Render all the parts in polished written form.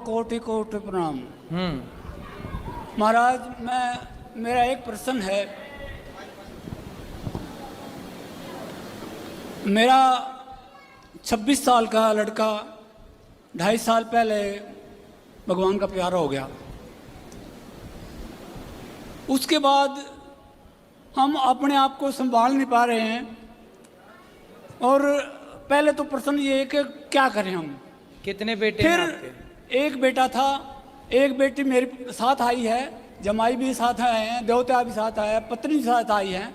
कोटि कोटि प्रणाम। महाराज, मेरा एक प्रश्न है। मेरा 26 साल का लड़का 2.5 साल पहले भगवान का प्यारा हो गया। उसके बाद हम अपने आप को संभाल नहीं पा रहे हैं, और पहले तो प्रश्न ये है कि क्या करें हम। कितने बेटे फिर हैं आपके? एक बेटा था, एक बेटी मेरे साथ आई है, जमाई भी साथ आए हैं, देवता भी साथ आए हैं, पत्नी भी साथ आई है।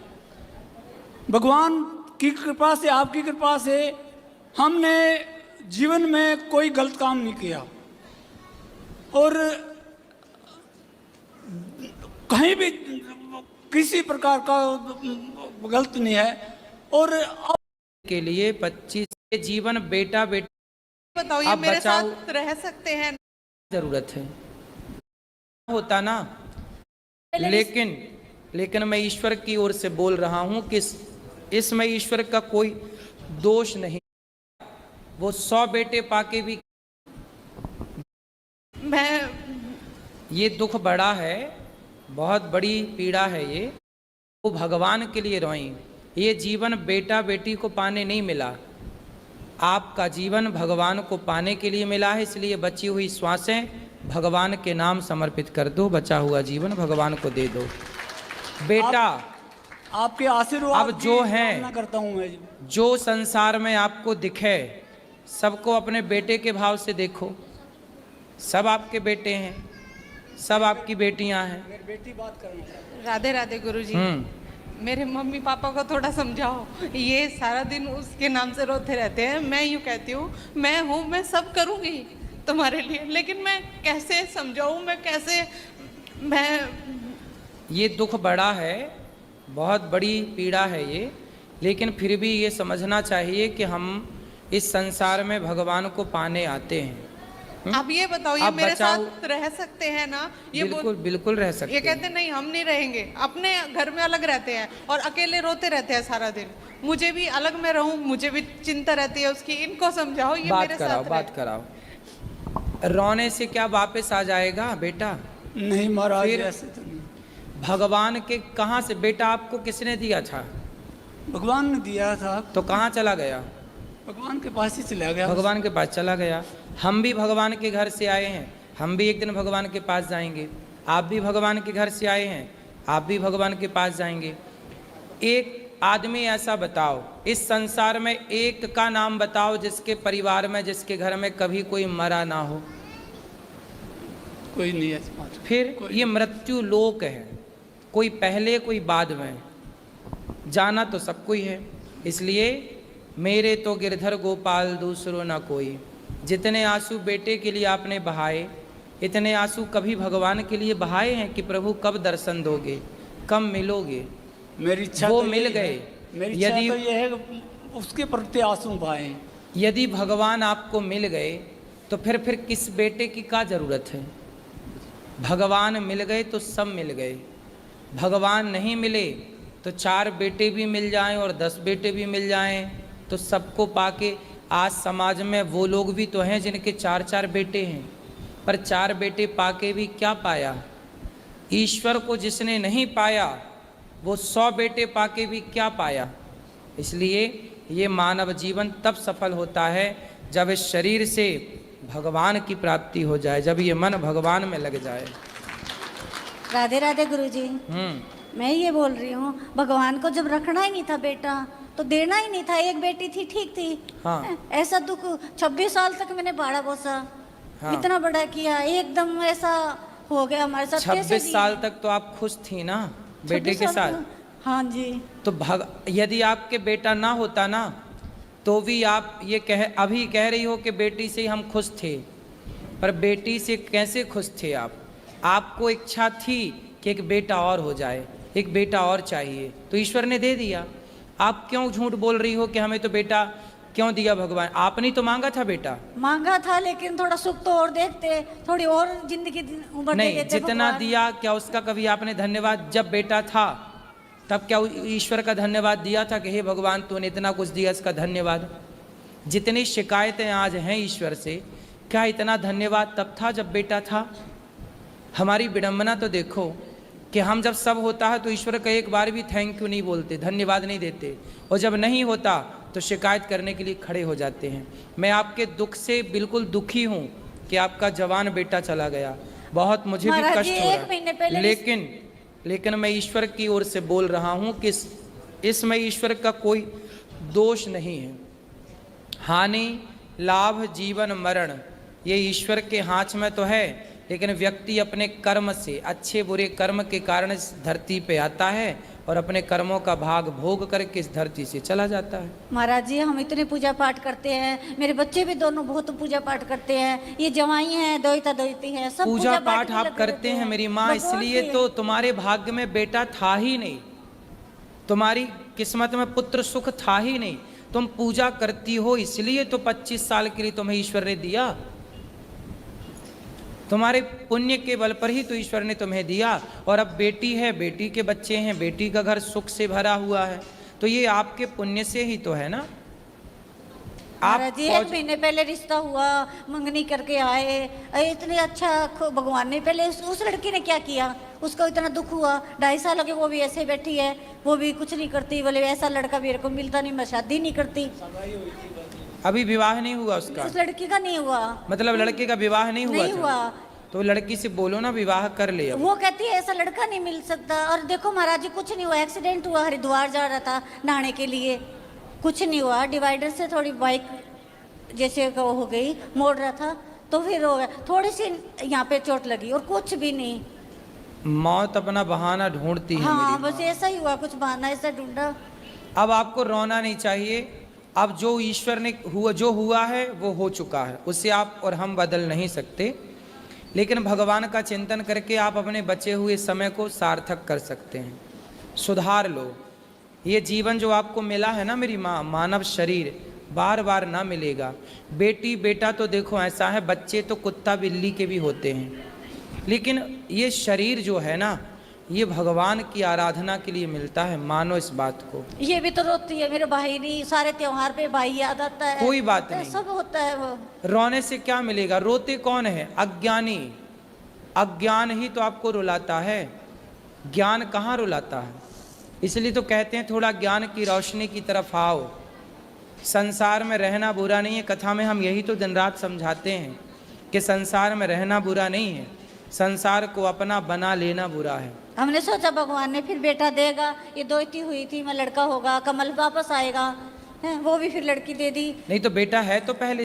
भगवान की कृपा से, आपकी कृपा से हमने जीवन में कोई गलत काम नहीं किया, और कहीं भी किसी प्रकार का गलत नहीं है। और के लिए 25 के जीवन बेटा बेटा बताओ, ये मेरे साथ रह सकते हैं? जरूरत है होता ना, लेकिन मैं ईश्वर की ओर से बोल रहा हूं कि इसमें ईश्वर का कोई दोष नहीं। वो 100 बेटे पाके भी ये दुख बड़ा है, बहुत बड़ी पीड़ा है ये। वो भगवान के लिए रोएं। ये जीवन बेटा बेटी को पाने नहीं मिला, आपका जीवन भगवान को पाने के लिए मिला है। इसलिए बची हुई श्वासें भगवान के नाम समर्पित कर दो, बचा हुआ जीवन भगवान को दे दो। बेटा आपके आशीर्वाद अब जो है करता हूं मैं, जो संसार में आपको दिखे सबको अपने बेटे के भाव से देखो। सब आपके बेटे हैं, सब आपकी बेटियां हैं। मेरी बेटी बात करना। राधे राधे गुरुजी। मेरे मम्मी पापा को थोड़ा समझाओ, ये सारा दिन उसके नाम से रोते रहते हैं। मैं यूँ कहती हूँ, मैं हूँ, मैं सब करूँगी तुम्हारे लिए, लेकिन मैं कैसे समझाऊँ, मैं कैसे ये दुख बड़ा है, बहुत बड़ी पीड़ा है ये। लेकिन फिर भी ये समझना चाहिए कि हम इस संसार में भगवान को पाने आते हैं। आप ये बताओ, ये मेरे साथ रह सकते हैं ना? ये बिल्कुल रह सकते हैं। ये कहते नहीं हम नहीं रहेंगे, अपने घर में अलग रहते हैं और अकेले रोते रहते हैं सारा दिन। मुझे भी अलग में रहूं, मुझे भी चिंता रहती है उसकी। इनको समझाओ, ये मेरे साथ बात कराओ। रोने से क्या वापस आ जाएगा बेटा? नहीं महाराज, ऐसे तो नहीं। भगवान के कहाँ से बेटा आपको किसने दिया था? भगवान ने दिया था। तो कहाँ चला गया? भगवान के पास ही चला गया। भगवान के पास चला गया। हम भी भगवान के घर से आए हैं, हम भी एक दिन भगवान के पास जाएंगे। आप भी भगवान के घर से आए हैं, आप भी भगवान के पास जाएंगे। एक आदमी ऐसा बताओ, इस संसार में एक का नाम बताओ जिसके परिवार में, जिसके घर में कभी कोई मरा ना हो। कोई नहीं है। फिर ये मृत्यु लोक है, कोई पहले कोई बाद में, जाना तो सबको ही है। इसलिए मेरे तो गिरधर गोपाल दूसरो ना कोई। जितने आंसू बेटे के लिए आपने बहाए, इतने आंसू कभी भगवान के लिए बहाए हैं कि प्रभु कब दर्शन दोगे, कब मिलोगे? मेरी इच्छा वो तो मिल गए। मेरी इच्छा तो ये है उसके प्रति आंसू बहाए। यदि भगवान आपको मिल गए तो फिर किस बेटे की क्या जरूरत है? भगवान मिल गए तो सब मिल गए। भगवान नहीं मिले तो 4 बेटे भी मिल जाएं और 10 बेटे भी मिल जाएं तो सबको पाके आज समाज में वो लोग भी तो हैं जिनके 4-4 बेटे हैं, पर 4 बेटे पाके भी क्या पाया? ईश्वर को जिसने नहीं पाया वो 100 बेटे पाके भी क्या पाया? इसलिए ये मानव जीवन तब सफल होता है जब इस शरीर से भगवान की प्राप्ति हो जाए, जब ये मन भगवान में लग जाए। राधे राधे गुरुजी। मैं ये बोल रही हूँ, भगवान को जब रखना ही नहीं था बेटा तो देना ही नहीं था। एक बेटी थी, ठीक थी। हाँ। ऐसा दुख 26 साल तक मैंने बाड़ा बोसा। हाँ। इतना बड़ा किया, एकदम ऐसा हो गया हमारे साथ। 26 साल तक तो आप खुश थी ना बेटे के साथ? हाँ जी। तो यदि आपके बेटा ना होता ना तो भी आप ये अभी कह रही हो कि बेटी से ही हम खुश थे, पर बेटी से कैसे खुश थे आप? आपको इच्छा थी कि एक बेटा और हो जाए, एक बेटा और चाहिए, तो ईश्वर ने दे दिया। आप क्यों झूठ बोल रही हो कि हमें तो बेटा क्यों दिया भगवान? आपने तो मांगा था बेटा। मांगा था, लेकिन थोड़ा सुख तो और देखते, थोड़ी और जिंदगी उम्र नहीं, दे देते। जितना दिया क्या उसका कभी आपने धन्यवाद? जब बेटा था तब क्या ईश्वर का धन्यवाद दिया था कि हे भगवान तूने इतना कुछ दिया, इसका धन्यवाद? जितनी शिकायतें आज हैं ईश्वर से क्या इतना धन्यवाद तब था जब बेटा था? हमारी विडंबना तो देखो कि हम जब सब होता है तो ईश्वर का एक बार भी थैंक यू नहीं बोलते, धन्यवाद नहीं देते, और जब नहीं होता तो शिकायत करने के लिए खड़े हो जाते हैं। मैं आपके दुख से बिल्कुल दुखी हूँ कि आपका जवान बेटा चला गया, बहुत मुझे भी महाराज कष्ट जी, हो एक महीने रहा है, पहले लेकिन मैं ईश्वर की ओर से बोल रहा हूँ कि इसमें ईश्वर का कोई दोष नहीं है। हानि लाभ जीवन मरण ये ईश्वर के हाथ में तो है, लेकिन व्यक्ति अपने कर्म से, अच्छे बुरे कर्म के कारण इस धरती पे आता है और अपने कर्मों का भाग भोग करके इस धरती से चला जाता है। महाराज जी, हम इतने पूजा पाठ करते हैं, मेरे बच्चे भी दोनों बहुत पूजा पाठ करते हैं, ये जवाई हैं, दोहिता दोहिती हैं, सब पूजा पाठ में आप लगे करते रहते हैं मेरी माँ, भगवान इसलिए की- तो तुम्हारे भाग्य में बेटा था ही नहीं, तुम्हारी किस्मत में पुत्र सुख था ही नहीं। तुम पूजा करती हो इसलिए तो 25 साल के लिए तुम्हें ईश्वर ने दिया, तुम्हारे पुण्य के बल पर ही तो ईश्वर ने तुम्हें दिया। और अब बेटी है, बेटी के बच्चे हैं, बेटी का घर सुख से भरा हुआ है, तो ये आपके पुण्य से ही तो है ना। महाराज जी, एक महीने पहले रिश्ता हुआ, मंगनी करके आए, अरे इतने अच्छा भगवान ने पहले उस लड़की ने क्या किया, उसको इतना दुख हुआ, 2.5 साल के वो भी ऐसे बैठी है, वो भी कुछ नहीं करती, बोले ऐसा लड़का मेरे को मिलता नहीं, मैं शादी नहीं करती। अभी विवाह नहीं हुआ उसका? उस लड़की का नहीं हुआ, मतलब लड़के का विवाह नहीं हुआ नहीं था? हुआ। तो लड़की से बोलो ना विवाह कर ले अब। वो कहती है ऐसा लड़का नहीं मिल सकता। और देखो महाराज जी, कुछ नहीं हुआ, एक्सीडेंट हुआ, हरिद्वार जा रहा था नहाने के लिए, कुछ नहीं हुआ, डिवाइडर से थोड़ी बाइक जैसे हो गई, मोड़ रहा था तो फिर हो गया, थोड़ी सी यहाँ पे चोट लगी और कुछ भी नहीं। मौत अपना बहाना ढूंढती है हाँ, मेरी बस ऐसा ही हुआ, कुछ बहाना ऐसा ढूंढा। अब आपको रोना नहीं चाहिए, अब जो ईश्वर ने जो हुआ है वो हो चुका है, उससे आप और हम बदल नहीं सकते, लेकिन भगवान का चिंतन करके आप अपने बचे हुए समय को सार्थक कर सकते हैं, सुधार लो। ये जीवन जो आपको मिला है ना मेरी माँ, मानव शरीर बार बार ना मिलेगा। बेटी बेटा तो देखो ऐसा है, बच्चे तो कुत्ता बिल्ली के भी होते हैं, लेकिन ये शरीर जो है ना, ये भगवान की आराधना के लिए मिलता है, मानो इस बात को। ये भी तो रोती है, मेरे भाई नहीं, सारे त्योहार पे भाई याद आता है, कोई बात नहीं, सब होता है वो। रोने से क्या मिलेगा, रोते कौन है? अज्ञानी। अज्ञान ही तो आपको रुलाता है, ज्ञान कहाँ रुलाता है। इसलिए तो कहते हैं थोड़ा ज्ञान की रोशनी की तरफ आओ, संसार में रहना बुरा नहीं है। कथा में हम यही तो दिन रात समझाते हैं कि संसार में रहना बुरा नहीं है, संसार को अपना बना लेना बुरा है। हमने सोचा भगवान ने फिर बेटा देगा, ये दोहिती हुई थी, मैं लड़का होगा, कमल वापस आएगा, हैं, वो भी फिर लड़की दे दी। नहीं तो बेटा है तो पहले